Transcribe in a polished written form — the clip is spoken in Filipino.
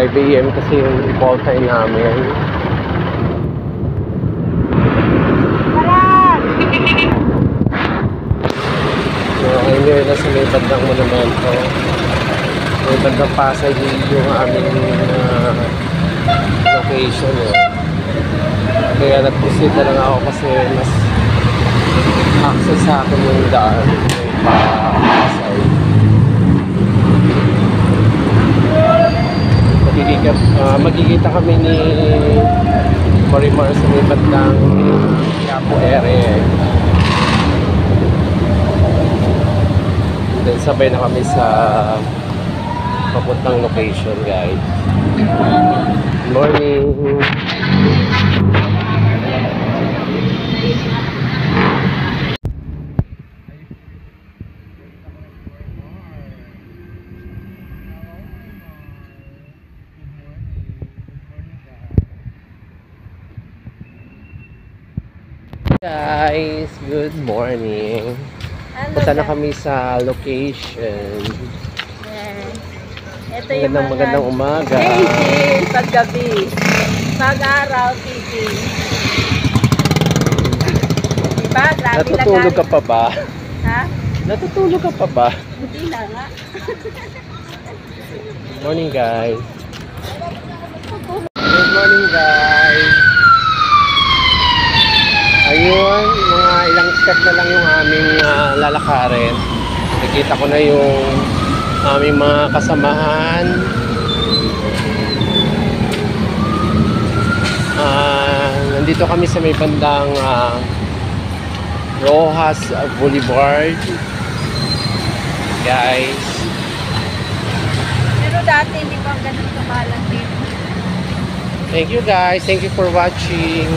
IBM kasi yung call time namin. So, ayun yun na sa may bandang monumento. May bandang Pasay yung aming location. Kaya nag-proceed na lang ako kasi mas access sa akin yung daan. May Pasay. Magkikita kami ni Marimar sa may bandang Quiapo area. Then sabay na kami sa papuntang location, guys. Good morning. Guys, good morning. Punta na kami sa location. Ito yung Magandang umaga. Daisy, paggabi. Pag-araw, Titi. Diba? Grabe Natutulog ka pa ba? Ha? Natutulog ka pa ba? Hindi na nga. Good morning, guys. Good morning, guys. Ayun, mga ilang step na lang yung aming lalakarin. Nakita ko na yung aming mga kasamahan. Nandito kami sa may bandang Rojas Boulevard. Guys. Pero dati hindi pa ganun kamalang dito. Thank you, guys. Thank you for watching.